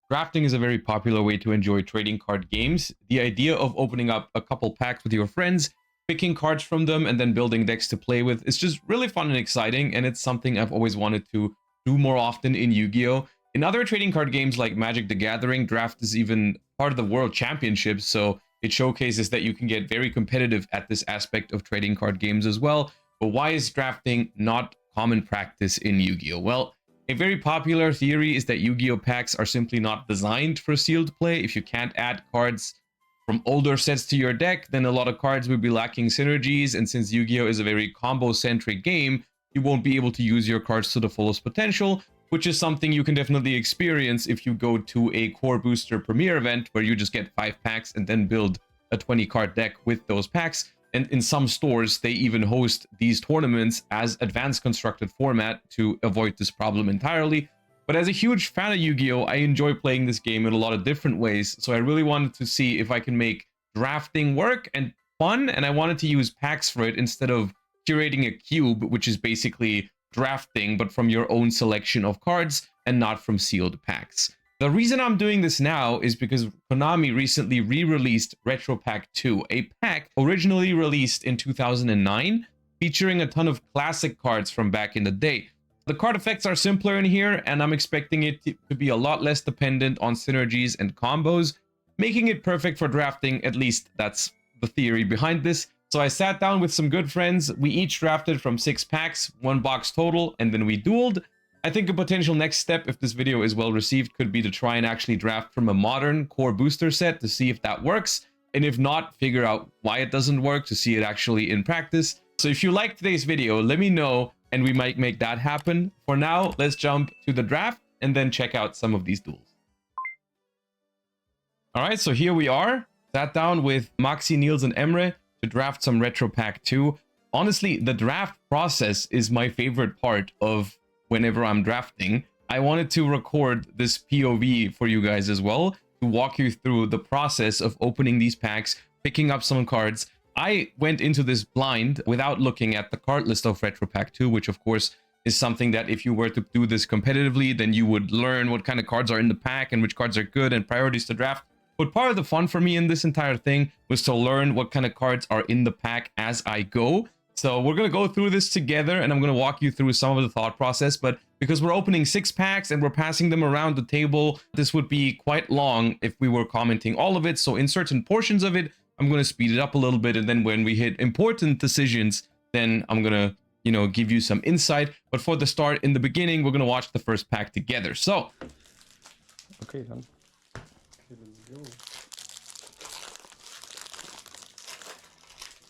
Drafting is a very popular way to enjoy trading card games. The idea of opening up a couple packs with your friends, picking cards from them, and then building decks to play with is just really fun and exciting, and it's something I've always wanted to do more often in Yu-Gi-Oh! In other trading card games like Magic the Gathering, draft is even part of the World Championships, so it showcases that you can get very competitive at this aspect of trading card games as well. But why is drafting not common practice in Yu-Gi-Oh? Well, a very popular theory is that Yu-Gi-Oh packs are simply not designed for sealed play. If you can't add cards from older sets to your deck, then a lot of cards will be lacking synergies, and since Yu-Gi-Oh is a very combo-centric game, you won't be able to use your cards to the fullest potential, which is something you can definitely experience if you go to a Core Booster Premier event where you just get 5 packs and then build a 20-card deck with those packs. And in some stores, they even host these tournaments as advanced constructed format to avoid this problem entirely. But as a huge fan of Yu-Gi-Oh, I enjoy playing this game in a lot of different ways. So I really wanted to see if I can make drafting work and fun, and I wanted to use packs for it instead of curating a cube, which is basically drafting, but from your own selection of cards and not from sealed packs. The reason I'm doing this now is because Konami recently re-released Retro Pack 2, a pack originally released in 2009, featuring a ton of classic cards from back in the day. The card effects are simpler in here, and I'm expecting it to be a lot less dependent on synergies and combos, making it perfect for drafting. At least that's the theory behind this. So I sat down with some good friends, we each drafted from 6 packs, 1 box total, and then we dueled. I think a potential next step, if this video is well received, could be to try and actually draft from a modern core booster set to see if that works, and if not, figure out why it doesn't work to see it actually in practice. So if you liked today's video, let me know, and we might make that happen. For now, let's jump to the draft and then check out some of these duels. Alright, so here we are. Sat down with Maxi, Niels, and Emre to draft some Retro Pack 2. Honestly, the draft process is my favorite part of whenever I'm drafting. I wanted to record this POV for you guys as well, to walk you through the process of opening these packs, picking up some cards. I went into this blind without looking at the card list of Retro Pack 2, which of course is something that if you were to do this competitively, then you would learn what kind of cards are in the pack and which cards are good and priorities to draft. But part of the fun for me in this entire thing was to learn what kind of cards are in the pack as I go. So we're going to go through this together, and I'm going to walk you through some of the thought process. But because we're opening 6 packs and we're passing them around the table, this would be quite long if we were commenting all of it. So in certain portions of it, I'm going to speed it up a little bit. And then when we hit important decisions, then I'm going to, give you some insight. But for the start, in the beginning, we're going to watch the first pack together. So. Okay, then.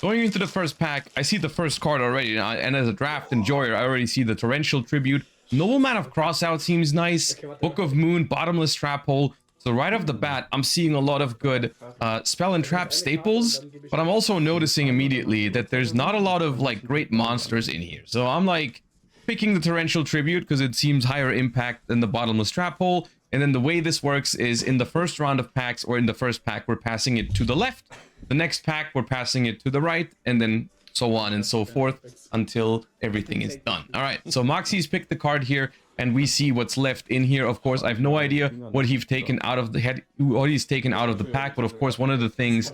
Going into the first pack, I see the first card already, and as a draft enjoyer, I already see the Torrential Tribute. Nobleman of Crossout seems nice. Book of Moon, Bottomless Trap Hole. So right off the bat, I'm seeing a lot of good spell and trap staples, but I'm also noticing immediately that there's not a lot of great monsters in here. So I'm picking the Torrential Tribute because it seems higher impact than the Bottomless Trap Hole. And then the way this works is in the first round of packs, or in the first pack, we're passing it to the left. The next pack, we're passing it to the right, and then so on and so forth until everything is done. All right, so Maxi's picked the card here, and we see what's left in here. Of course, I have no idea what he's taken out of the pack, but of course, one of the things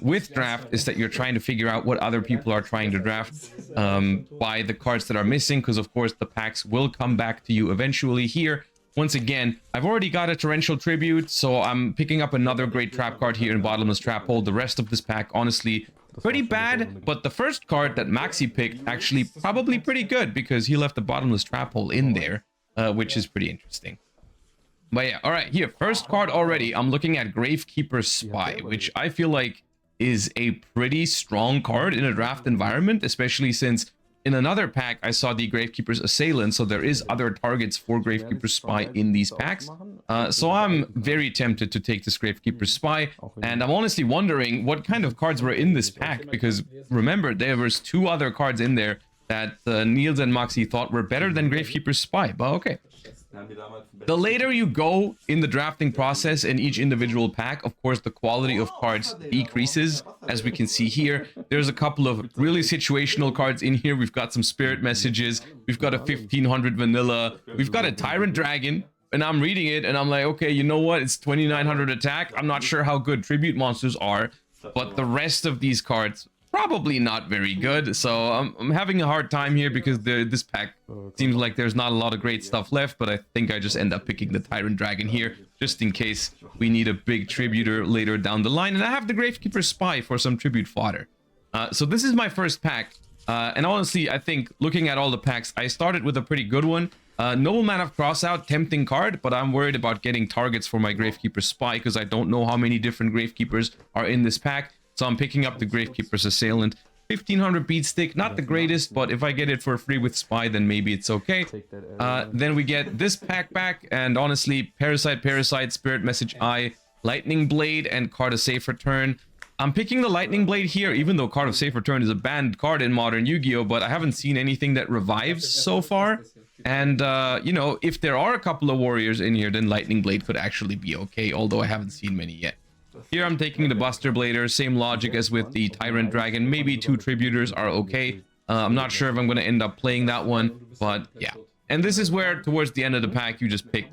with draft is that you're trying to figure out what other people are trying to draft by the cards that are missing, because of course the packs will come back to you eventually here. Once again, I've already got a Torrential Tribute, so I'm picking up another great trap card here in Bottomless Trap Hole. The rest of this pack, honestly, pretty bad, but the first card that Maxi picked, actually probably pretty good, because he left the Bottomless Trap Hole in there, which is pretty interesting. But yeah, all right, here, first card already, I'm looking at Gravekeeper's Spy, which I feel like is a pretty strong card in a draft environment, especially since in another pack, I saw the Gravekeeper's Assailant, so there is other targets for Gravekeeper's Spy in these packs. So I'm very tempted to take this Gravekeeper's Spy, and I'm honestly wondering what kind of cards were in this pack, because remember, there was 2 other cards in there that Niels and Maxi thought were better than Gravekeeper's Spy, but okay. The later you go in the drafting process in each individual pack, of course, the quality of cards decreases. As we can see here, there's a couple of really situational cards in here. We've got some Spirit Messages. We've got a 1500 Vanilla. We've got a Tyrant Dragon. and I'm reading it and I'm like, okay, you know what? It's 2900 attack. I'm not sure how good tribute monsters are, but the rest of these cards probably not very good. So I'm having a hard time here because this pack seems like there's not a lot of great stuff left, but I think I just end up picking the Tyrant Dragon here just in case we need a big tributor later down the line. And I have the Gravekeeper Spy for some tribute fodder. So this is my first pack. And honestly, I think looking at all the packs, I started with a pretty good one. Nobleman of Crossout, tempting card, but I'm worried about getting targets for my Gravekeeper Spy because I don't know how many different Gravekeepers are in this pack. So I'm picking up the Gravekeeper's Assailant. 1500 beat stick, not the greatest, but if I get it for free with Spy, then maybe it's okay. Then we get this pack back, and honestly, Parasite, Spirit Message Eye, Lightning Blade, and Card of Safe Return. I'm picking the Lightning Blade here, even though Card of Safe Return is a banned card in modern Yu-Gi-Oh, but I haven't seen anything that revives so far. And, you know, if there are a couple of warriors in here, then Lightning Blade could actually be okay, although I haven't seen many yet. Here I'm taking the Buster Blader, same logic as with the Tyrant Dragon. Maybe 2 Tributors are okay. I'm not sure if I'm going to end up playing that one, but yeah. And this is where, towards the end of the pack, you just pick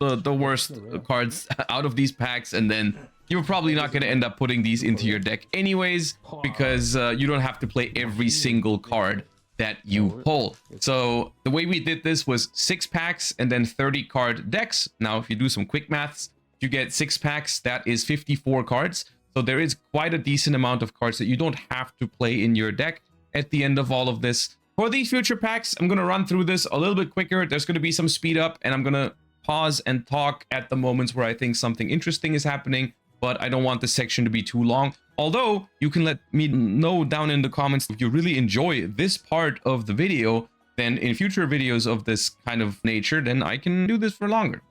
the worst cards out of these packs, and then you're probably not going to end up putting these into your deck anyways, because you don't have to play every single card that you pull. So the way we did this was 6 packs and then 30 card decks. Now, if you do some quick maths, you get 6 packs, that is 54 cards. So there is quite a decent amount of cards that you don't have to play in your deck at the end of all of this. For these future packs, I'm going to run through this a little bit quicker. There's going to be some speed up, and I'm going to pause and talk at the moments where I think something interesting is happening, but I don't want this section to be too long. Although, you can let me know down in the comments if you really enjoy this part of the video, then in future videos of this kind of nature, then I can do this for longer.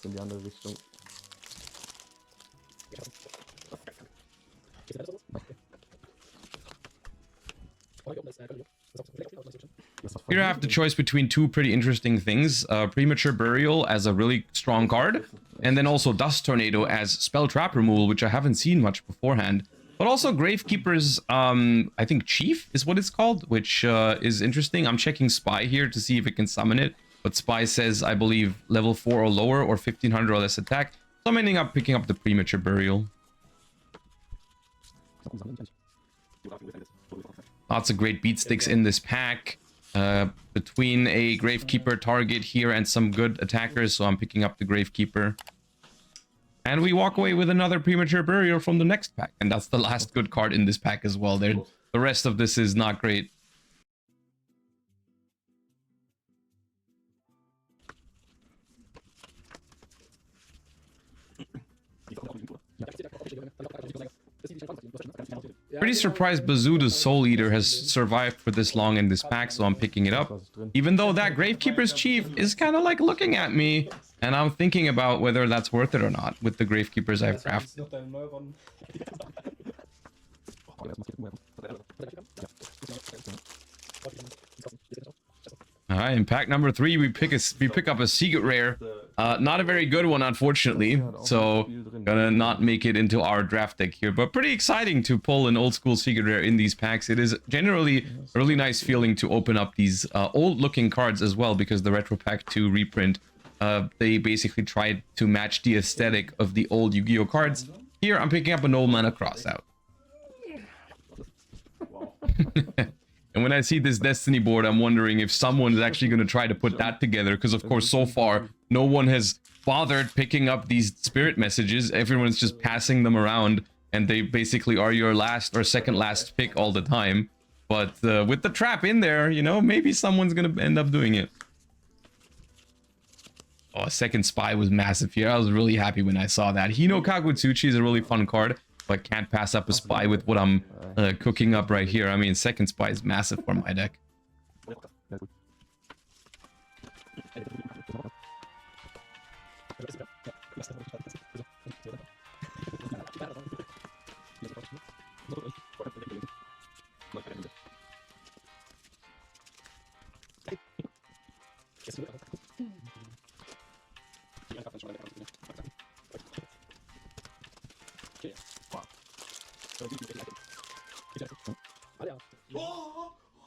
In die andere Richtung. Here I have the choice between 2 pretty interesting things. Premature Burial as a really strong card, and then also Dust Tornado as spell trap removal, which I haven't seen much beforehand. But also Gravekeeper's, I think Chief is what it's called, which is interesting. I'm checking Spy here to see if it can summon it. But Spy says, I believe, level 4 or lower, or 1500 or less attack. So I'm ending up picking up the Premature Burial. Lots of great beat sticks in this pack. Between a Gravekeeper target here and some good attackers, so I'm picking up the Gravekeeper. And we walk away with another Premature Burial from the next pack. And that's the last good card in this pack as well. The rest of this is not great. Pretty surprised Bazooda's Soul Eater has survived for this long in this pack, so I'm picking it up. Even though that Gravekeeper's Chief is kind of like looking at me, and I'm thinking about whether that's worth it or not with the Gravekeepers I've crafted. Alright, in pack number 3, we pick up a secret rare. Not a very good one, unfortunately. So, gonna not make it into our draft deck here. But pretty exciting to pull an old school secret rare in these packs. It is generally a really nice feeling to open up these old looking cards as well, because the Retro Pack 2 reprint, they basically tried to match the aesthetic of the old Yu-Gi-Oh cards. Here, I'm picking up a Nobleman of Crossout. And when I see this Destiny board, I'm wondering if someone is actually going to try to put that together. Because, of course, so far, no one has bothered picking up these spirit messages. Everyone's just passing them around. And they basically are your last or second last pick all the time. But with the trap in there, you know, maybe someone's going to end up doing it. Oh, a second Spy was massive here. I was really happy when I saw that. Hino Kagutsuchi is a really fun card. But can't pass up a Spy with what I'm cooking up right here. I mean, second Spy is massive for my deck.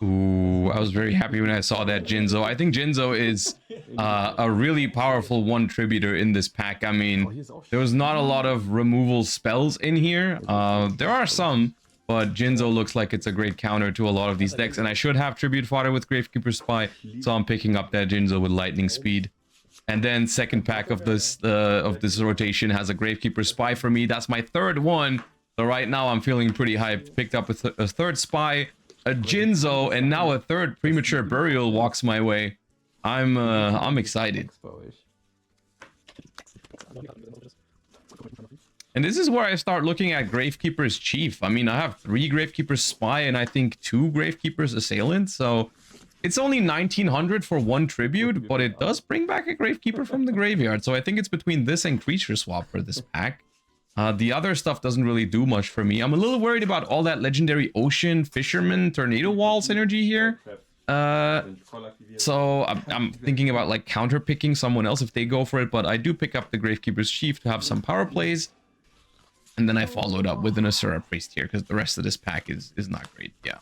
Ooh, I was very happy when I saw that Jinzo. I think Jinzo is a really powerful one tributor in this pack. I mean, there was not a lot of removal spells in here. There are some, but Jinzo looks like it's a great counter to a lot of these decks. And I should have tribute fodder with Gravekeeper Spy, so I'm picking up that Jinzo with lightning speed. And then second pack of this rotation has a Gravekeeper Spy for me. That's my third one. So right now I'm feeling pretty hyped. Picked up a third Spy, a Jinzo, and now a third Premature Burial walks my way. I'm excited. And this is where I start looking at Gravekeeper's Chief. I mean, I have 3 Gravekeeper's Spy and I think 2 Gravekeeper's Assailant. So it's only 1900 for 1 tribute, but it does bring back a Gravekeeper from the graveyard. So I think it's between this and Creature Swap for this pack. The other stuff doesn't really do much for me. I'm a little worried about all that legendary Ocean, Fisherman, Tornado Wall synergy here. So I'm thinking about like counter picking someone else if they go for it, but I do pick up the Gravekeeper's Chief to have some power plays. And then I followed up with an Asura Priest here because the rest of this pack is not great. Yeah.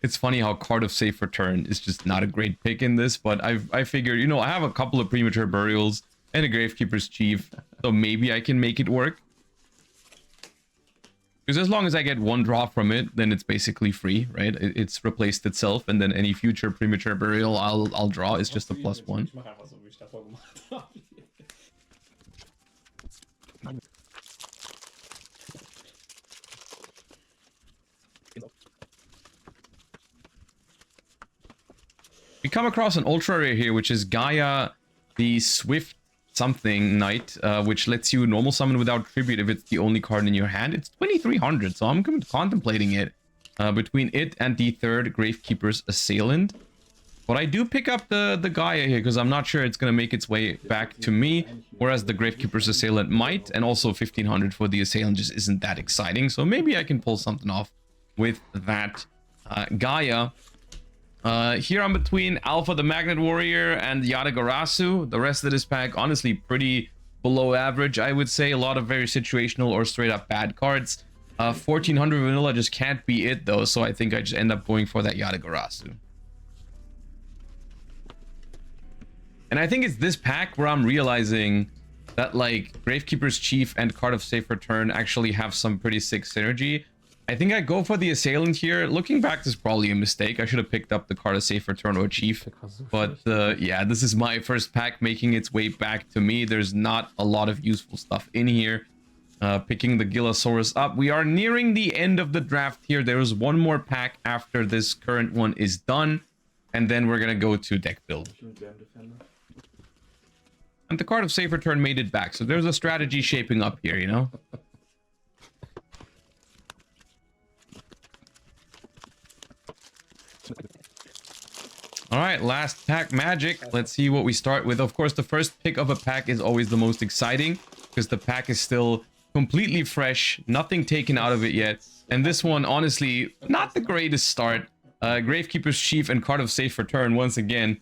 It's funny how Card of Safe Return is just not a great pick in this, but I figured, you know, I have a couple of Premature Burials and a Gravekeeper's Chief, so maybe I can make it work. Because as long as I get 1 draw from it, then it's basically free, right? It's replaced itself, and then any future Premature Burial I'll draw is just a +1. We come across an ultra rare here, which is Gaia, the Swift something Knight, which lets you normal summon without tribute if it's the only card in your hand. It's 2300, so I'm contemplating it between it and the third Gravekeeper's Assailant. But I do pick up the Gaia here because I'm not sure it's going to make its way back to me, whereas the Gravekeeper's Assailant might, and also 1500 for the Assailant just isn't that exciting. So maybe I can pull something off with that Gaia. Here I'm between Alpha the Magnet Warrior and Yadagarasu. The rest of this pack, honestly, pretty below average, I would say. A lot of very situational or straight up bad cards. 1400 vanilla just can't be it though, so I think I just end up going for that Yadagarasu. And I think it's this pack where I'm realizing that like Gravekeeper's Chief and Card of Safe Return actually have some pretty sick synergy. I think I go for the Assailant here. Looking back, this is probably a mistake. I should have picked up the Card of Safe Return or Chief. But yeah, this is my first pack making its way back to me. There's not a lot of useful stuff in here. Picking the Gillosaurus up. We are nearing the end of the draft here. There is one more pack after this current one is done. And then we're going to go to deck build. And the Card of Safe Return made it back. So there's a strategy shaping up here, you know? All right, last pack magic. Let's see what we start with. Of course, the first pick of a pack is always the most exciting because the pack is still completely fresh, nothing taken out of it yet. And this one, honestly, not the greatest start. Gravekeeper's Chief and Card of Safe Return once again.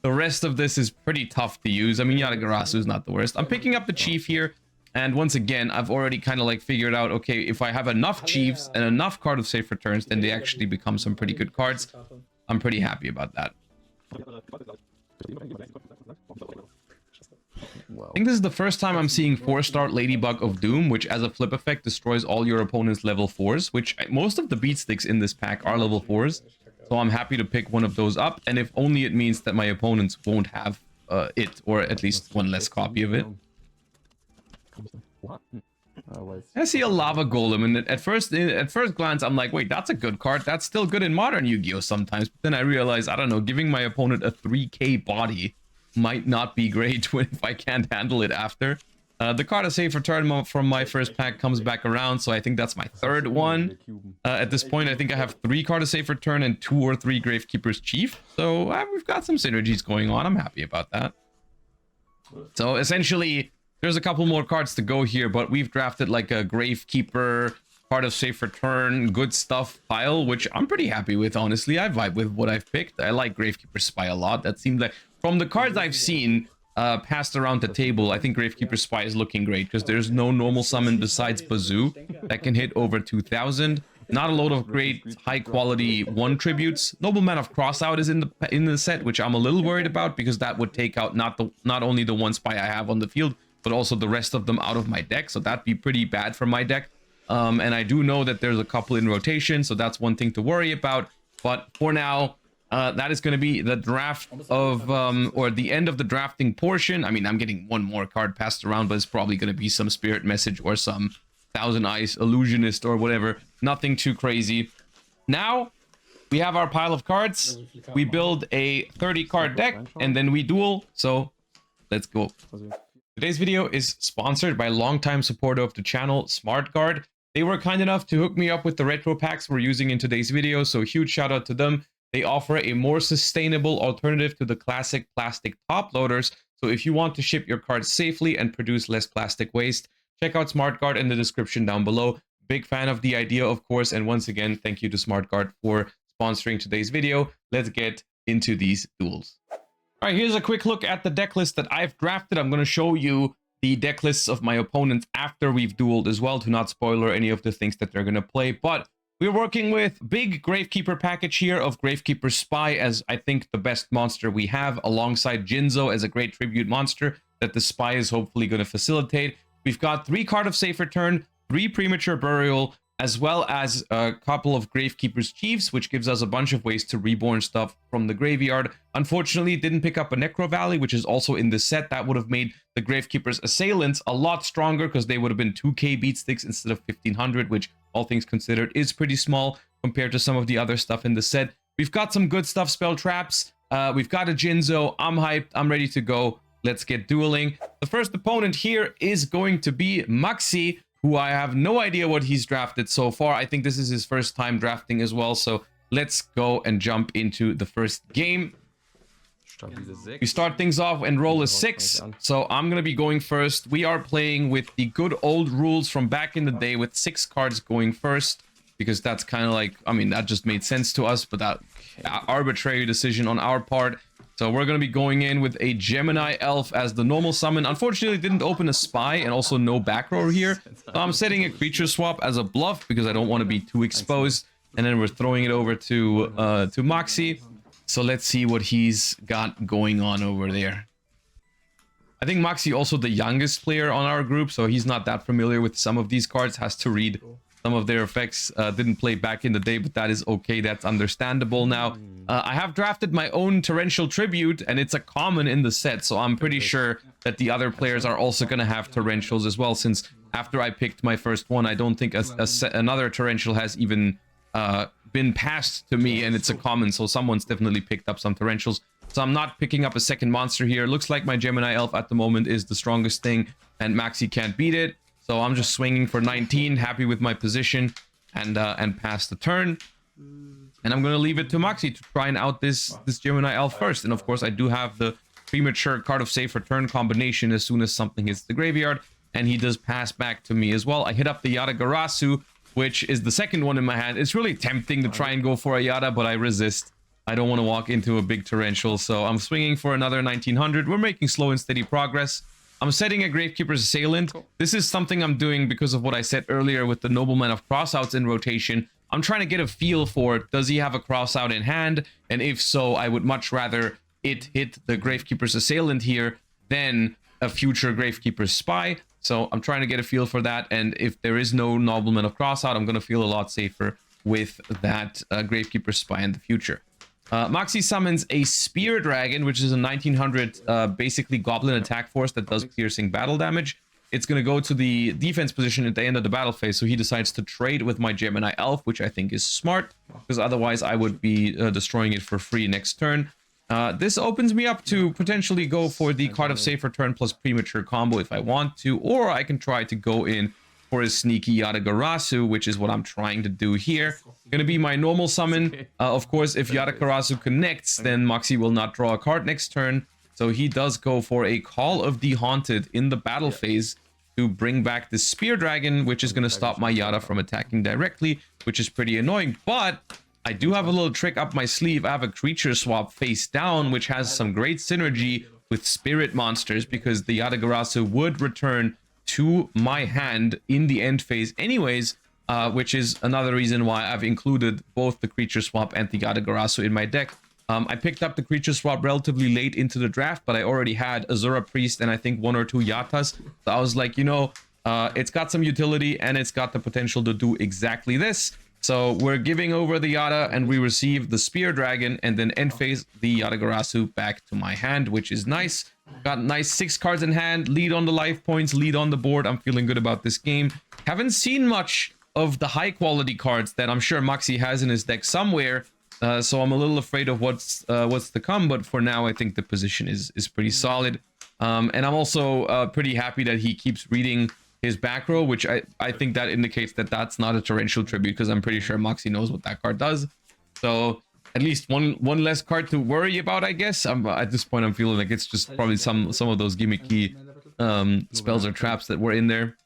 The rest of this is pretty tough to use. I mean, Yadagarasu is not the worst. I'm picking up the Chief here. And once again, I've already kind of like figured out, okay, if I have enough Chiefs and enough Card of Safe Returns, then they actually become some pretty good cards. I'm pretty happy about that. I think this is the first time I'm seeing 4-star Ladybug of Doom, which as a flip effect destroys all your opponent's level 4s, which most of the beatsticks in this pack are level 4s. So I'm happy to pick one of those up, and if only it means that my opponents won't have it, or at least one less copy of it. I see a Lava Golem, and at first glance, I'm like, wait, that's a good card. That's still good in modern Yu-Gi-Oh! Sometimes. But then I realize, I don't know, giving my opponent a 3k body might not be great if I can't handle it after. The Card of Safe Return from my first pack comes back around, so I think that's my third one. At this point, I think I have 3 Card of Safe Return and 2 or 3 Gravekeeper's Chief. So we've got some synergies going on. I'm happy about that. So essentially, there's a couple more cards to go here, but we've drafted like a Gravekeeper, Card of Safe Return, good stuff pile, which I'm pretty happy with, honestly. I vibe with what I've picked. I like Gravekeeper Spy a lot. That seemed like, from the cards I've seen passed around the table, I think Gravekeeper Spy is looking great because there's no normal summon besides Bazoo that can hit over 2000. Not a lot of great high quality one tributes. Nobleman of Crossout is in the set, which I'm a little worried about because that would take out not only the one spy I have on the field, but also the rest of them out of my deck. So that'd be pretty bad for my deck. And I do know that there's a couple in rotation, so that's one thing to worry about. But for now, that is going to be the draft of, or the end of the drafting portion. I mean, I'm getting one more card passed around, but it's probably going to be some Spirit Message or some Thousand Eyes Illusionist or whatever. Nothing too crazy. Now, we have our pile of cards. We build a 30 card deck, and then we duel. So, let's go. Today's video is sponsored by longtime supporter of the channel, SmartGuard. They were kind enough to hook me up with the retro packs we're using in today's video, so huge shout out to them. They offer a more sustainable alternative to the classic plastic top loaders. So if you want to ship your cards safely and produce less plastic waste, check out SmartGuard in the description down below. Big fan of the idea, of course. And once again, thank you to SmartGuard for sponsoring today's video. Let's get into these duels. All right, here's a quick look at the deck list that I've drafted. I'm going to show you the deck lists of my opponents after we've dueled as well, to not spoiler any of the things that they're going to play. But we're working with big Gravekeeper package here of Gravekeeper Spy as I think the best monster we have, alongside Jinzo as a great tribute monster that the Spy is hopefully going to facilitate. We've got 3 Card of Safe Return, 3 Premature Burial, as well as a couple of Gravekeeper's Chiefs, which gives us a bunch of ways to reborn stuff from the graveyard. Unfortunately, didn't pick up a Necro Valley, which is also in this set. That would have made the Gravekeeper's Assailants a lot stronger because they would have been 2k beatsticks instead of 1500, which, all things considered, is pretty small compared to some of the other stuff in the set. We've got some good stuff, Spell Traps. We've got a Jinzo. I'm hyped. I'm ready to go. Let's get dueling. The first opponent here is going to be Maxi, who I have no idea what he's drafted so far. I think this is his first time drafting as well. So let's go and jump into the first game. We start things off and roll a 6. So I'm going to be going first. We are playing with the good old rules from back in the day with 6 cards going first, because that's kind of like, I mean, that just made sense to us, but that arbitrary decision on our part. So we're going to be going in with a Gemini Elf as the normal summon. Unfortunately, didn't open a Spy and also no back row here. So I'm setting a creature swap as a bluff because I don't want to be too exposed. And then we're throwing it over to Maxi. So let's see what he's got going on over there. I think Maxi also the youngest player on our group, so he's not that familiar with some of these cards, has to read some of their effects. Didn't play back in the day, but that is okay. That's understandable now. I have drafted my own Torrential Tribute, and it's a common in the set, so I'm pretty sure that the other players are also going to have Torrentials as well, since after I picked my first one, I don't think another Torrential has even been passed to me, and it's a common, so someone's definitely picked up some Torrentials. So I'm not picking up a second monster here. Looks like my Gemini Elf at the moment is the strongest thing, and Maxi can't beat it. So I'm just swinging for 19, happy with my position, and pass the turn. And I'm going to leave it to Maxi to try and out this Gemini Elf first. And of course, I do have the Premature Card of Safe Return combination as soon as something hits the graveyard, and he does pass back to me as well. I hit up the Yata, which is the second one in my hand. It's really tempting to try and go for a Yata, but I resist. I don't want to walk into a big Torrential, so I'm swinging for another 1900. We're making slow and steady progress. I'm setting a Gravekeeper's Assailant. This is something I'm doing because of what I said earlier with the Nobleman of Crossouts in rotation. I'm trying to get a feel for, does he have a crossout in hand? And if so, I would much rather it hit the Gravekeeper's Assailant here than a future Gravekeeper's Spy. So I'm trying to get a feel for that. And if there is no Nobleman of Crossout, I'm going to feel a lot safer with that Gravekeeper's Spy in the future. Maxi summons a Spear Dragon, which is a 1900 basically Goblin attack force that does piercing battle damage. It's going to go to the defense position at the end of the battle phase, so he decides to trade with my Gemini Elf, which I think is smart, because otherwise I would be destroying it for free next turn. This opens me up to potentially go for the Card of Safe Return plus Premature combo if I want to, or I can try to go in for his sneaky Yata, which is what I'm trying to do here. Gonna be my normal summon. Of course, if Yata connects, then Maxi will not draw a card next turn. So he does go for a Call of the Haunted in the battle phase to bring back the Spear Dragon, which is going to stop my Yata from attacking directly, which is pretty annoying. But I do have a little trick up my sleeve. I have a creature swap face down, which has some great synergy with spirit monsters, because the Yata would return to my hand in the end phase anyways. which is another reason why I've included both the creature swap and the Yatagarasu in my deck. I picked up the creature swap relatively late into the draft, but I already had Azura Priest and I think 1 or 2 Yatas. So I was like, you know, it's got some utility and it's got the potential to do exactly this. So we're giving over the Yata and we receive the Spear Dragon and then end phase the Yatagarasu back to my hand, which is nice. Got nice 6 cards in hand, lead on the life points, lead on the board. I'm feeling good about this game. Haven't seen much of the high quality cards that I'm sure Maxi has in his deck somewhere. So I'm a little afraid of what's to come, but for now I think the position is pretty solid. And I'm also pretty happy that he keeps reading his back row, which I think that indicates that that's not a torrential tribute, because I'm pretty sure Maxi knows what that card does. So at least one less card to worry about, I guess. At this point I'm feeling like it's just probably some of those gimmicky spells or traps that were in there.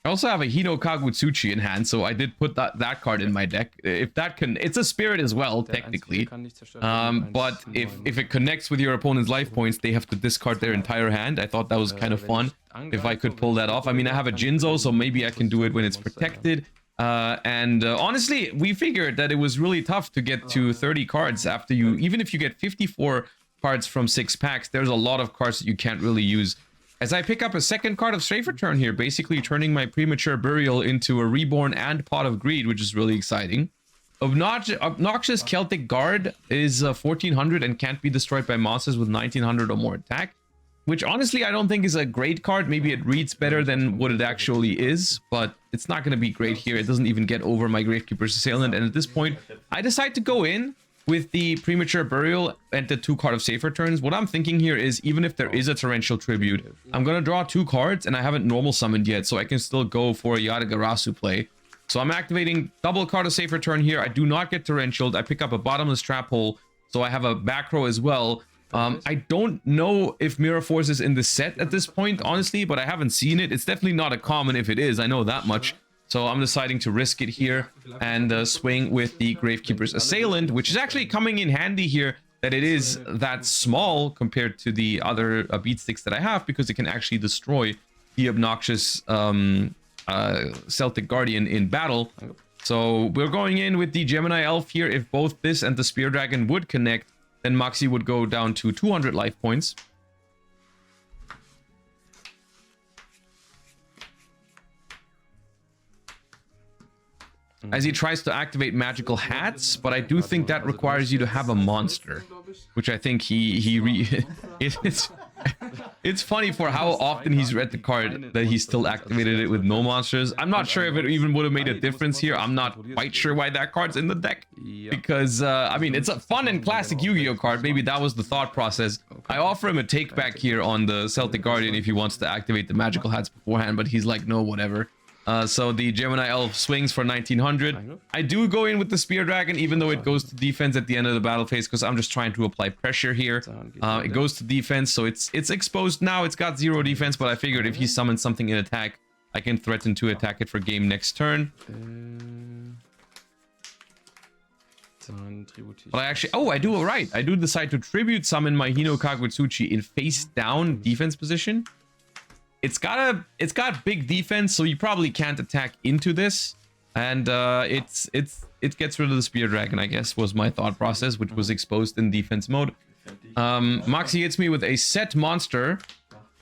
I also have a Hino Kagutsuchi in hand, so I did put that card in my deck. If that can, it's a spirit as well, technically. But if it connects with your opponent's life points, they have to discard their entire hand. I thought that was kind of fun if I could pull that off. I mean, I have a Jinzo, so maybe I can do it when it's protected. Honestly, we figured that it was really tough to get to 30 cards after you, even if you get 54 cards from 6 packs, there's a lot of cards that you can't really use. As I pick up a second card of Strafe Return here, basically turning my Premature Burial into a Reborn and Pot of Greed, which is really exciting. Obnoxious Celtic Guard is 1400 and can't be destroyed by monsters with 1900 or more attack, which honestly I don't think is a great card. Maybe it reads better than what it actually is, but it's not going to be great here. It doesn't even get over my Gravekeeper's Assailant, and at this point I decide to go in with the Premature Burial and the 2 card of Safe Returns. What I'm thinking here is, even if there is a Torrential Tribute, I'm gonna draw 2 cards and I haven't normal summoned yet, so I can still go for a Yatagarasu play. So I'm activating double card of Safe Return here. I do not get Torrentialed. I pick up a Bottomless Trap Hole, so I have a back row as well. I don't know if Mirror Force is in the set at this point, honestly, but I haven't seen it. It's definitely not a common if it is, I know that much. So I'm deciding to risk it here and swing with the Gravekeeper's Assailant, which is actually coming in handy here, that it is that small compared to the other beat sticks that I have, because it can actually destroy the obnoxious Celtic Guardian in battle. So we're going in with the Gemini Elf here. If both this and the Spear Dragon would connect, then Maxi would go down to 200 life points. As he tries to activate magical hats, but I do think that requires you to have a monster, which I think it's funny for how often he's read the card that he still activated it with no monsters. I'm not sure if it even would have made a difference here. I'm not quite sure why that card's in the deck, because I mean, it's a fun and classic Yu-Gi-Oh card. Maybe that was the thought process. I offer him a take back here on the Celtic Guardian if he wants to activate the magical hats beforehand, but he's like, no, whatever. So the Gemini Elf swings for 1900. I do go in with the Spear Dragon, even though it goes to defense at the end of the battle phase, because I'm just trying to apply pressure here. It goes to defense, so it's exposed now. It's got 0 defense, but I figured if he summons something in attack, I can threaten to attack it for game next turn. But I actually, I do it right. I do decide to tribute summon my Hino Kagutsuchi in face down defense position. It's got big defense, so you probably can't attack into this, and it gets rid of the Spear Dragon, I guess, was my thought process, which was exposed in defense mode. Maxi hits me with a set monster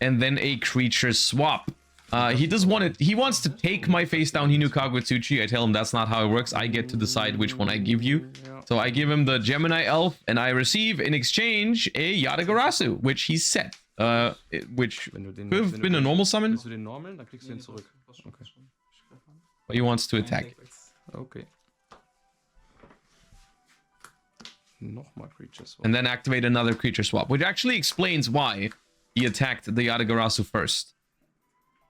and then a creature swap. He wants to take my face down Hino Kagutsuchi. I tell him that's not how it works. I get to decide which one I give you. So I give him the Gemini Elf, and I receive in exchange a Yatagarasu, which he's set. Which could have been a normal summon. But he wants to attack. Okay. And then activate another creature swap, which actually explains why he attacked the Yatagarasu first.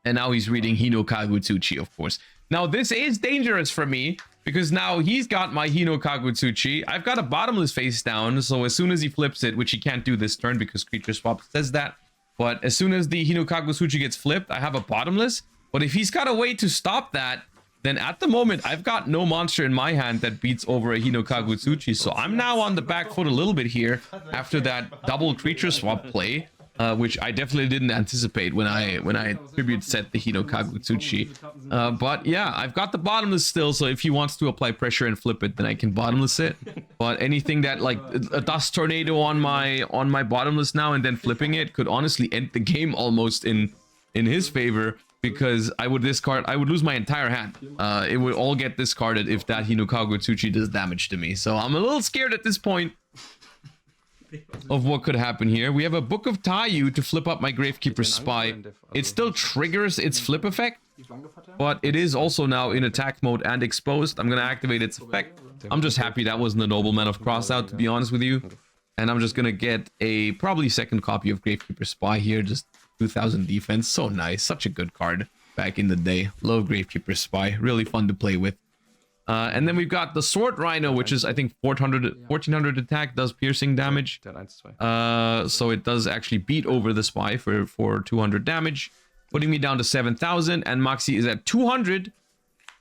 And now he's reading Hino Kagutsuchi, of course. Now this is dangerous for me, because now he's got my Hino Kagutsuchi. I've got a bottomless face down, so as soon as he flips it, which he can't do this turn because creature swap says that, but as soon as the Hino Kagutsuchi gets flipped, I have a bottomless. But if he's got a way to stop that, then at the moment I've got no monster in my hand that beats over a Hino Kagutsuchi. So I'm now on the back foot a little bit here after that double creature swap play. which I definitely didn't anticipate when I tribute set the Hino Kagutsuchi. But yeah, I've got the bottomless still, so if he wants to apply pressure and flip it, then I can bottomless it. But anything that, like a dust tornado on my bottomless now and then flipping it could honestly end the game almost in his favor, because I would lose my entire hand. It would all get discarded if that Hino Kagutsuchi does damage to me. So I'm a little scared at this point of what could happen here. We have a Book of Taiyu to flip up my Gravekeeper's Spy. It still triggers its flip effect, but it is also now in attack mode and exposed. I'm going to activate its effect. I'm just happy that wasn't a Nobleman of Crossout, to be honest with you. And I'm just going to get a probably second copy of Gravekeeper's Spy here. Just 2000 defense. So nice. Such a good card back in the day. Love Gravekeeper's Spy. Really fun to play with. And then we've got the Sword Rhino, which is, I think, 1400 attack, does piercing damage. So it does actually beat over the Spy for 200 damage, putting me down to 7000, and Maxi is at 200.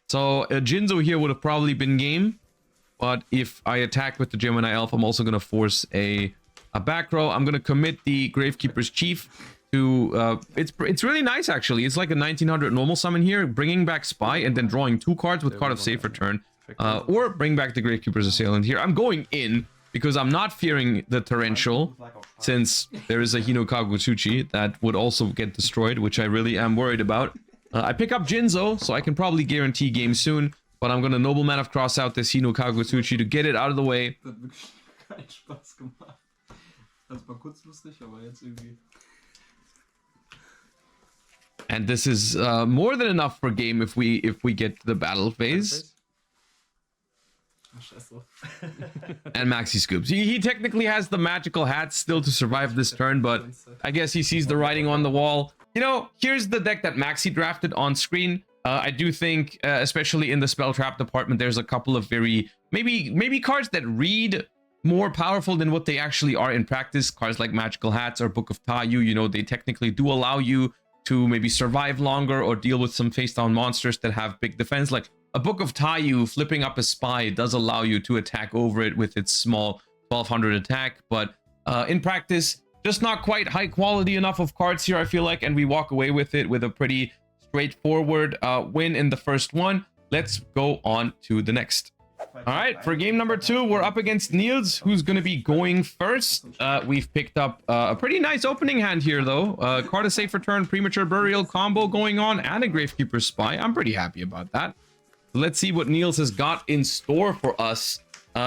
So a Jinzo here would have probably been game, but if I attack with the Gemini Elf, I'm also going to force a back row. I'm going to commit the Gravekeeper's Chief to it's really nice, actually. It's like a 1900 normal summon here, bringing back Spy and then drawing 2 cards with Card of Safe Return, or bring back the Gravekeeper's Assailant here. I'm going in because I'm not fearing the Torrential, since there is a Hino Kagutsuchi that would also get destroyed, which I really am worried about. I pick up Jinzo, so I can probably guarantee game soon, but I'm gonna Nobleman of Cross out this Hino Kagutsuchi to get it out of the way. And this is more than enough for game if we get to the battle phase. And Maxi scoops. He technically has the magical hat still to survive this turn, but I guess he sees the writing on the wall. You know, here's the deck that Maxi drafted on screen. I do think, especially in the spell trap department, there's a couple of very maybe cards that read more powerful than what they actually are in practice. Cards like Magical Hats or Book of Taiyu, you know, they technically do allow you to maybe survive longer or deal with some face down monsters that have big defense. Like a Book of Taiyu flipping up a Spy does allow you to attack over it with its small 1200 attack, but in practice, just not quite high quality enough of cards here, I feel like, and we walk away with it with a pretty straightforward win in the first one. Let's go on to the next. All right, for game number 2, we're up against Niels, who's going to be going first. We've picked up a pretty nice opening hand here, though. Card of Safe Return, Premature Burial combo going on, and a Gravekeeper's Spy. I'm pretty happy about that. Let's see what Niels has got in store for us.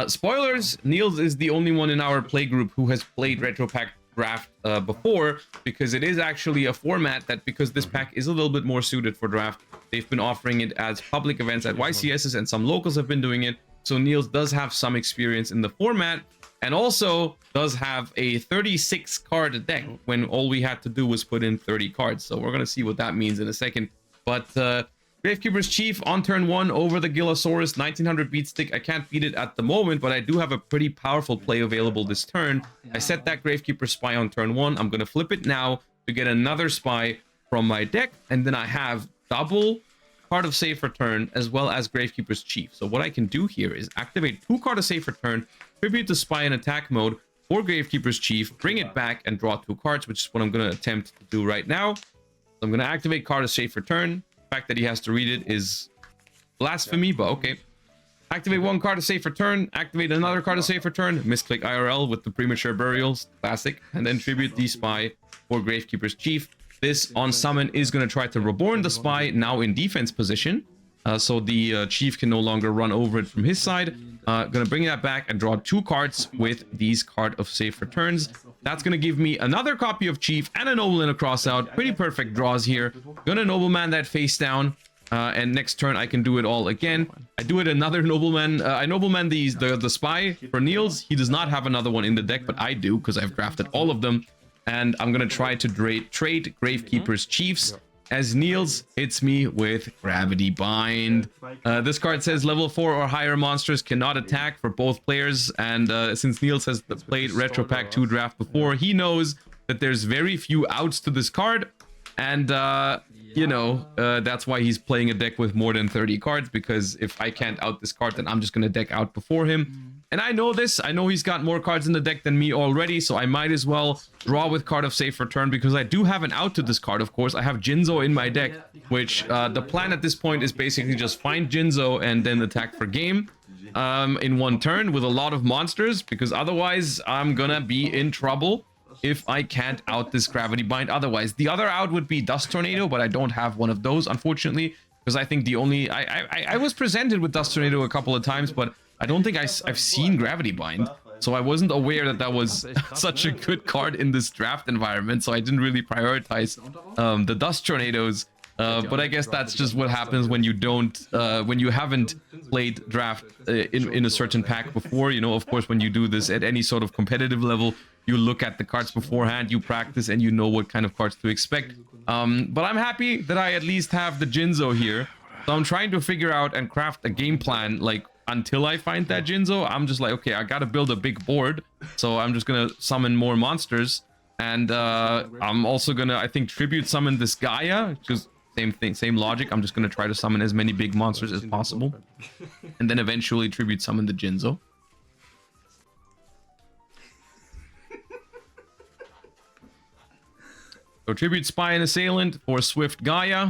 Spoilers, Niels is the only one in our play group who has played Retro Pack Draft before, because it is actually a format that, because this pack is a little bit more suited for draft, they've been offering it as public events at YCSs, and some locals have been doing it. So Niels does have some experience in the format, and also does have a 36 card deck when all we had to do was put in 30 cards. So we're going to see what that means in a second. But Gravekeeper's Chief on turn 1 over the Gillosaurus, 1900 beat stick. I can't beat it at the moment, but I do have a pretty powerful play available this turn. I set that Gravekeeper's Spy on turn 1. I'm going to flip it now to get another Spy from my deck, and then I have double Card of Safe Return as well as Gravekeeper's Chief. So what I can do here is activate 2 Card of Safe Return, tribute the Spy in attack mode for Gravekeeper's Chief, bring it back and draw 2 cards, which is what I'm going to attempt to do right now. So I'm going to activate Card of Safe Return. The fact that he has to read it is blasphemy, but okay. Activate 1 Card of Safe Return, activate another Card of Safe Return, misclick IRL with the Premature Burials, classic, and then tribute the Spy for Gravekeeper's Chief. This on summon is going to try to reborn the Spy, now in defense position, so the Chief can no longer run over it from his side. Going to bring that back and draw 2 cards with these Card of Safe Returns. That's going to give me another copy of Chief and a Nobleman across out. Pretty perfect draws here. Gonna Nobleman that face down, and next turn I can do it all again. I do it another Nobleman. I Nobleman the Spy for Niels. He does not have another one in the deck, but I do because I've drafted all of them. And I'm going to try to trade Gravekeeper's Chiefs as Niels hits me with Gravity Bind. This card says level 4 or higher monsters cannot attack for both players. And since Niels has played Retro Pack 2 draft before, he knows that there's very few outs to this card. And, you know, that's why he's playing a deck with more than 30 cards, because if I can't out this card, then I'm just going to deck out before him. And I know this. I know he's got more cards in the deck than me already, so I might as well draw with Card of Safe Return, because I do have an out to this card, of course. I have Jinzo in my deck, which the plan at this point is basically just find Jinzo and then attack for game in one turn with a lot of monsters, because otherwise I'm gonna be in trouble if I can't out this Gravity Bind otherwise. The other out would be Dust Tornado, but I don't have one of those, unfortunately, because I think the only... I was presented with Dust Tornado a couple of times, but I don't think I've seen Gravity Bind, so I wasn't aware that that was such a good card in this draft environment, so I didn't really prioritize the Dust Tornadoes. But I guess that's just what happens when you don't, when you haven't played draft in a certain pack before. You know, of course, when you do this at any sort of competitive level, you look at the cards beforehand, you practice, and you know what kind of cards to expect. But I'm happy that I at least have the Jinzo here. So I'm trying to figure out and craft a game plan, like, until I find that Jinzo. I'm just like, okay, I gotta build a big board. So I'm just gonna summon more monsters. And I'm also gonna, I think, tribute summon this Gaia, just same thing, same logic. I'm just gonna try to summon as many big monsters as possible. And then eventually tribute summon the Jinzo. So tribute Spy and Assailant for Swift Gaia.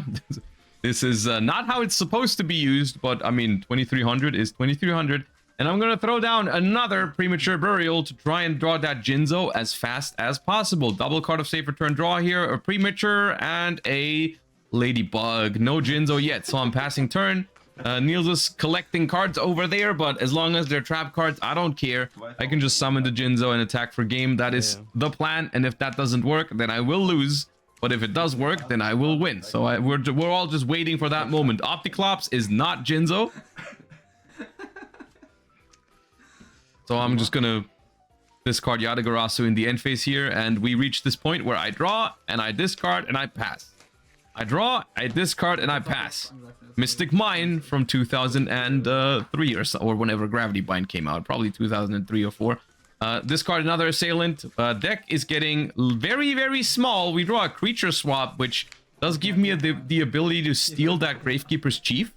This is not how it's supposed to be used, but I mean, 2300 is 2300. And I'm going to throw down another Premature Burial to try and draw that Jinzo as fast as possible. Double Card of Safe Return draw here, a Premature and a Ladybug. No Jinzo yet, so I'm passing turn. Niels is collecting cards over there, but as long as they're trap cards, I don't care. I can just summon the Jinzo and attack for game. That is the plan, and if that doesn't work, then I will lose. But if it does work, then I will win. So we're all just waiting for that moment. Opticlops is not Jinzo. So I'm just gonna discard Yadagarasu in the end phase here, and we reach this point where I draw, and I discard, and I pass. I draw, I discard, and I pass. Mystic Mine from 2003 or so, or whenever Gravity Bind came out, probably 2003 or 4. Discard another Assailant. Deck is getting very, very small. We draw a Creature Swap, which does give me the ability to steal that Gravekeeper's Chief.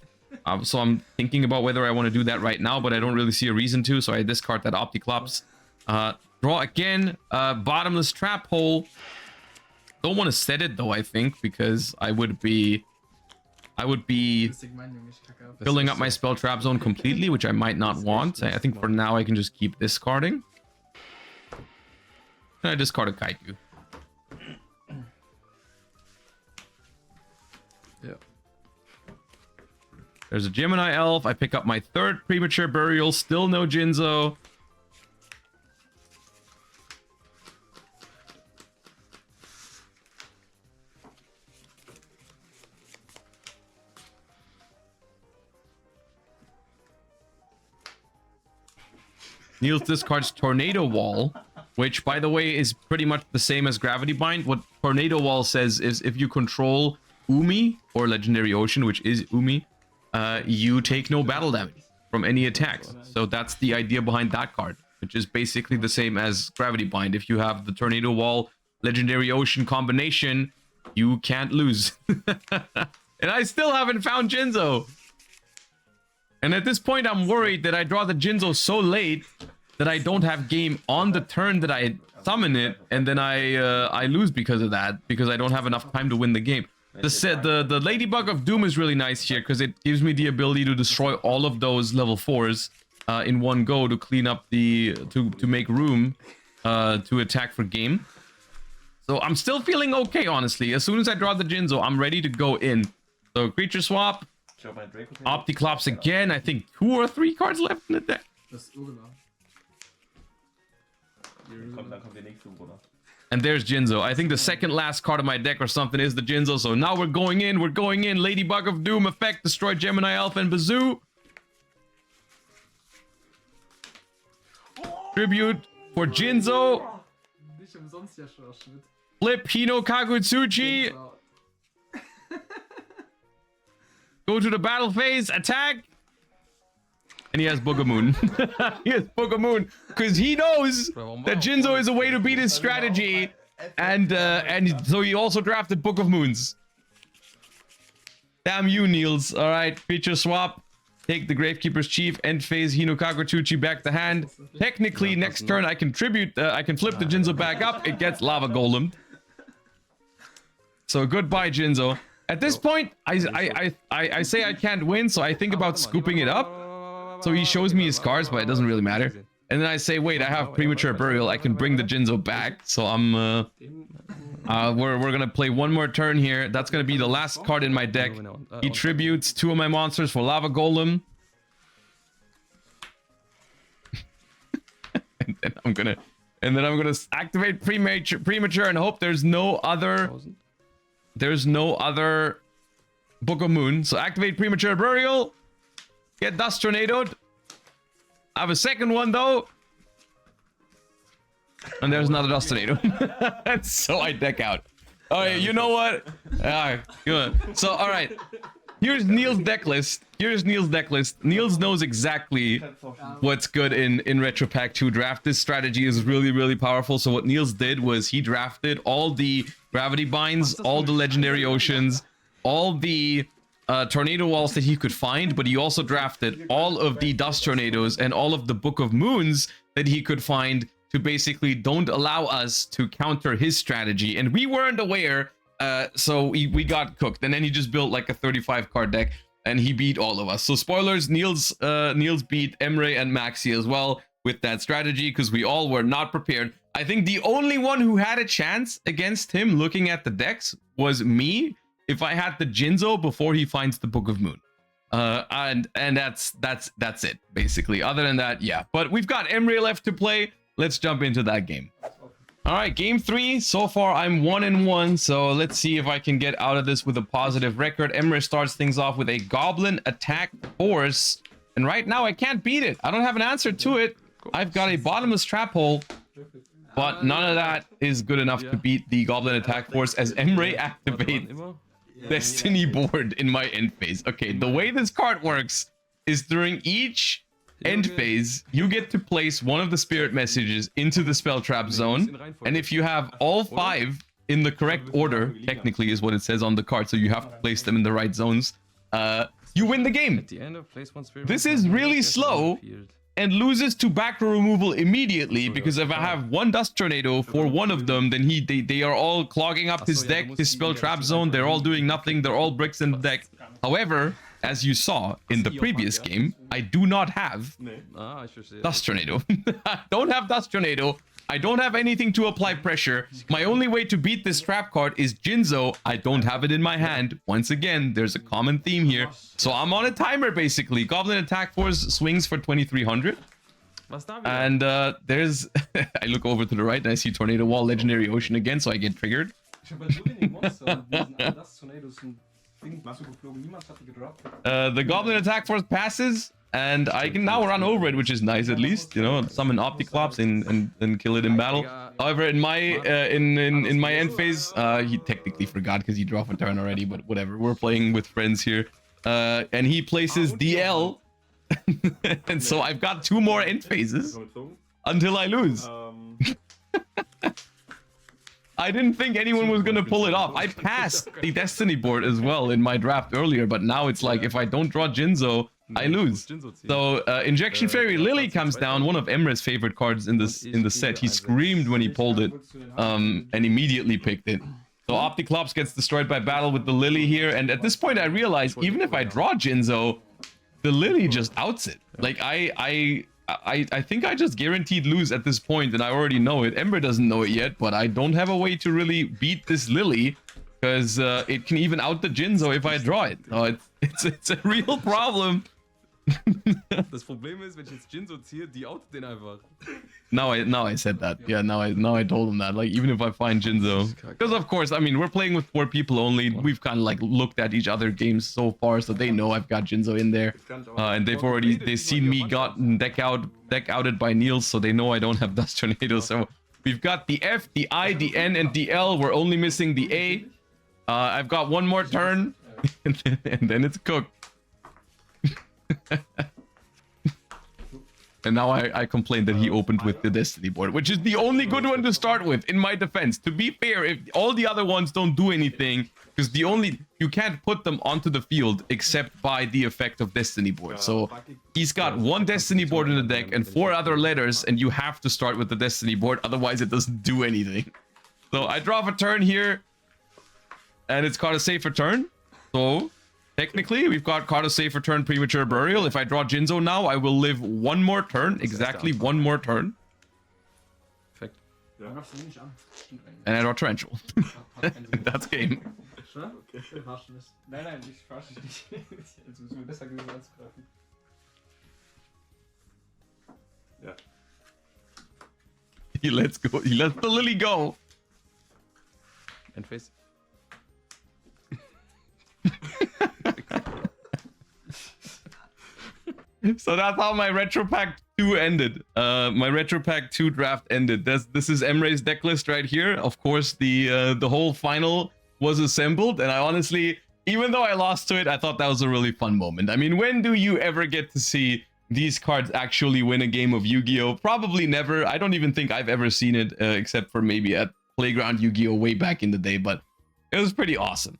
So I'm thinking about whether I want to do that right now, but I don't really see a reason to, so I discard that Opticlops. Draw again. Bottomless Trap Hole. Don't want to set it though, I think, because I would be filling up my spell trap zone completely, which I might not want. I think for now I can just keep discarding. And I discard a Kaiku. Yeah. There's a Gemini Elf. I pick up my third Premature Burial. Still no Jinzo. Niels discards Tornado Wall, which, by the way, is pretty much the same as Gravity Bind. What Tornado Wall says is if you control Umi, or Legendary Ocean, which is Umi, you take no battle damage from any attacks. So that's the idea behind that card, which is basically the same as Gravity Bind. If you have the Tornado Wall, Legendary Ocean combination, you can't lose. And I still haven't found Jinzo. And at this point, I'm worried that I draw the Jinzo so late that I don't have game on the turn that I summon it, and then I lose because of that, because I don't have enough time to win the game. The Ladybug of Doom is really nice here because it gives me the ability to destroy all of those level 4s in one go to clean up to make room to attack for game. So I'm still feeling okay, honestly. As soon as I draw the Jinzo, I'm ready to go in. So Creature Swap, Opticlops again. I think 2 or 3 cards left in the deck. And there's Jinzo. I think the second last card of my deck or something is the Jinzo. So now we're going in. We're going in. Ladybug of Doom effect. Destroy Gemini Elf and Bazoo. Tribute for Jinzo. Flip Hino Kagutsuchi. Go to the battle phase. Attack. And he has Boogamoon. He has Boogamoon because he knows that Jinzo is a way to beat his strategy, and so he also drafted Book of Moons. Damn you, Niels. All right, feature swap. take the Gravekeeper's Chief, end phase Hinokawa Chuchi back to hand. Technically, next turn I can flip the Jinzo back up. It gets Lava Golem. So goodbye, Jinzo. At this point, I say I can't win, so I think about scooping it up. So he shows me his cards, but it doesn't really matter. And then I say, wait, I have Premature Burial. I can bring the Jinzo back. So I'm we're gonna play one more turn here. That's gonna be the last card in my deck. He tributes 2 of my monsters for Lava Golem. and then I'm gonna activate premature and hope there's no other Book of Moon. So activate Premature Burial. Get Dust Tornadoed. I have a second one though. And there's another Dust Tornado. So I deck out. Alright, you know what? Good. So alright. Here's Niels' deck list. Niels knows exactly what's good in Retro Pack 2 draft. This strategy is really, really powerful. So what Niels did was he drafted all the Gravity Binds, all the Legendary Oceans, all the Tornado Walls that he could find, but he also drafted all of the Dust Tornadoes and all of the Book of Moons that he could find to basically don't allow us to counter his strategy. And we weren't aware, so we got cooked. And then he just built like a 35 card deck and he beat all of us. So spoilers, Niels beat Emre and Maxi as well with that strategy because we all were not prepared. I think the only one who had a chance against him looking at the decks was me, if I had the Jinzo before he finds the Book of Moon. And that's it, basically. Other than that, yeah. But we've got Emre left to play. Let's jump into that game. All right, game 3. So far, I'm 1-1. So let's see if I can get out of this with a positive record. Emre starts things off with a Goblin Attack Force. And right now, I can't beat it. I don't have an answer to it. I've got a Bottomless Trap Hole. But none of that is good enough to beat the Goblin Attack Force as Emre activates Destiny Board in my end phase. Okay, the way this card works is during each end phase, you get to place one of the Spirit Messages into the Spell Trap zone. And if you have all 5 in the correct order, technically is what it says on the card, so you have to place them in the right zones, you win the game. This is really slow and loses to back row removal immediately, because if I have one Dust Tornado for one of them, then they are all clogging up his deck, his Spell Trap zone, they're all doing nothing, they're all bricks in the deck. However, as you saw in the previous game, I do not have Dust Tornado. I don't have Dust Tornado. I don't have anything to apply pressure. My only way to beat this trap card is Jinzo. I don't have it in my hand. Once again, there's a common theme here. So I'm on a timer, basically. Goblin Attack Force swings for 2300. And there's... I look over to the right and I see Tornado Wall, Legendary Ocean again, so I get triggered. The Goblin Attack Force passes, and I can now run over it, which is nice at least. You know, summon Opticlops and kill it in battle. However, in my in my end phase, he technically forgot because he drew off a turn already. But whatever, we're playing with friends here. And he places DL, and so I've got 2 more end phases until I lose. I didn't think anyone was gonna pull it off. I passed the Destiny board as well in my draft earlier, but now it's like if I don't draw Jinzo, I lose. So Injection Fairy Lily comes down, one of Emre's favorite cards in the set. He screamed when he pulled it, and immediately picked it. So Opticlops gets destroyed by battle with the Lily here, and at this point I realize even if I draw Jinzo, the Lily just outs it. Like I think I just guaranteed lose at this point, and I already know it. Emre doesn't know it yet, but I don't have a way to really beat this Lily, because it can even out the Jinzo if I draw it. It's a real problem. Das Problem ist, wenn ich jetzt Jinzo ziehe, die outet den einfach. Now I said that. Yeah, now I told him that. Like, even if I find Jinzo, because of course, I mean, we're playing with 4 people only. We've kind of like looked at each other games so far, so they know I've got Jinzo in there, and they've seen me gotten deck outed by Niels, so they know I don't have Dust Tornado. So we've got the F, the I, the N, and the L. We're only missing the A. I've got one more turn, and then it's cooked. And now I complained that he opened with the Destiny board, which is the only good one to start with, in my defense. To be fair, if all the other ones don't do anything, because you can't put them onto the field except by the effect of Destiny board. So he's got one Destiny board in the deck and 4 other letters, and you have to start with the Destiny board, otherwise it doesn't do anything. So I draw a turn here, and it's called a safer turn. So technically, we've got card a safer turn, premature burial. If I draw Jinzo now, I will live 1 more turn, exactly 1 more turn. Perfekt. Ja. And I draw Torrential. That's game. Okay. Nein, nein, ich verarsche dich nicht. Jetzt müssen wir besser gewesen anzugreifen. Ja. He lets go. He lets the Lily go. Endphase. So that's how my Retro Pack 2 ended. My Retro Pack 2 draft ended. This is Emre's deck list right here. Of course, the whole final was assembled, and I honestly, even though I lost to it, I thought that was a really fun moment. I mean, when do you ever get to see these cards actually win a game of Yu-Gi-Oh? Probably never. I don't even think I've ever seen it, except for maybe at Playground Yu-Gi-Oh way back in the day, but it was pretty awesome.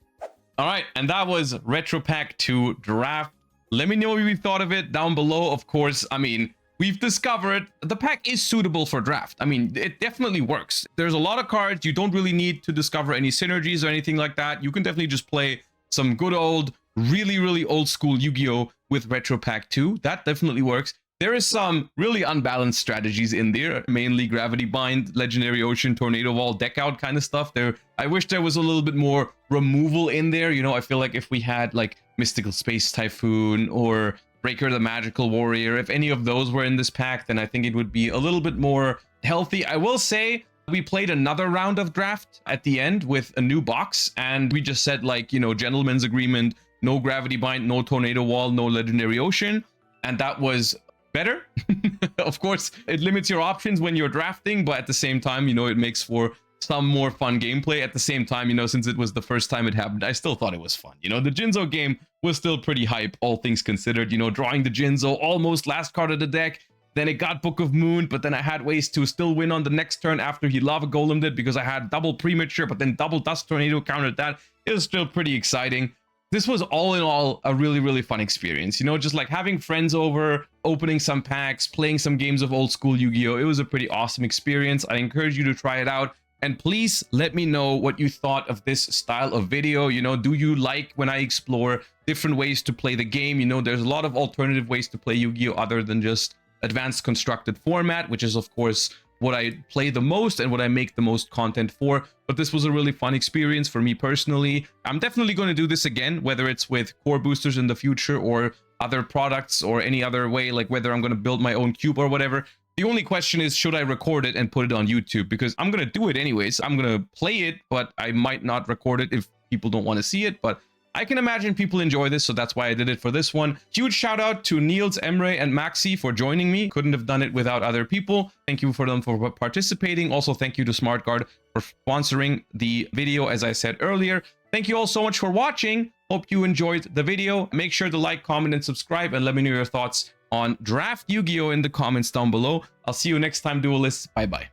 All right, and that was Retro Pack 2 draft. Let me know what you thought of it down below. Of course, I mean, we've discovered the pack is suitable for draft. I mean, it definitely works. There's a lot of cards. You don't really need to discover any synergies or anything like that. You can definitely just play some good old, really old school Yu-Gi-Oh with Retro Pack 2. That definitely works. There is some really unbalanced strategies in there, mainly Gravity Bind, Legendary Ocean, Tornado Wall, deck out kind of stuff. I wish there was a little bit more removal in there. You know, I feel like if we had like Mystical Space Typhoon or Breaker the Magical Warrior, if any of those were in this pack, then I think it would be a little bit more healthy. I will say we played another round of draft at the end with a new box, and we just said, like, you know, gentleman's agreement, no Gravity Bind, no Tornado Wall, no Legendary Ocean, and that was better. Of course, it limits your options when you're drafting, but at the same time, you know, it makes for some more fun gameplay. At the same time, you know, since it was the first time it happened, I still thought it was fun. You know, the Jinzo game was still pretty hype, all things considered. You know, drawing the Jinzo, almost last card of the deck, then it got Book of Moon, but then I had ways to still win on the next turn after he Lava Golemed it, because I had double Premature, but then double Dust Tornado countered that. It was still pretty exciting. This was all in all a really fun experience. You know, just like having friends over, opening some packs, playing some games of old school Yu-Gi-Oh! It was a pretty awesome experience. I encourage you to try it out. And please let me know what you thought of this style of video. You know, do you like when I explore different ways to play the game? You know, there's a lot of alternative ways to play Yu-Gi-Oh! Other than just advanced constructed format, which is of course what I play the most and what I make the most content for. But this was a really fun experience for me personally. I'm definitely going to do this again, whether it's with core boosters in the future or other products or any other way, like whether I'm going to build my own cube or whatever. The only question is, should I record it and put it on YouTube? Because I'm going to do it anyways. I'm going to play it, but I might not record it if people don't want to see it. But I can imagine people enjoy this, so that's why I did it for this one. Huge shout out to Niels, Emre, and Maxi for joining me. Couldn't have done it without other people. Thank you for them for participating. Also, thank you to SmartGuard for sponsoring the video, as I said earlier. Thank you all so much for watching. Hope you enjoyed the video. Make sure to like, comment, and subscribe, and let me know your thoughts on Draft Yu-Gi-Oh! In the comments down below. I'll see you next time, Duelists. Bye-bye.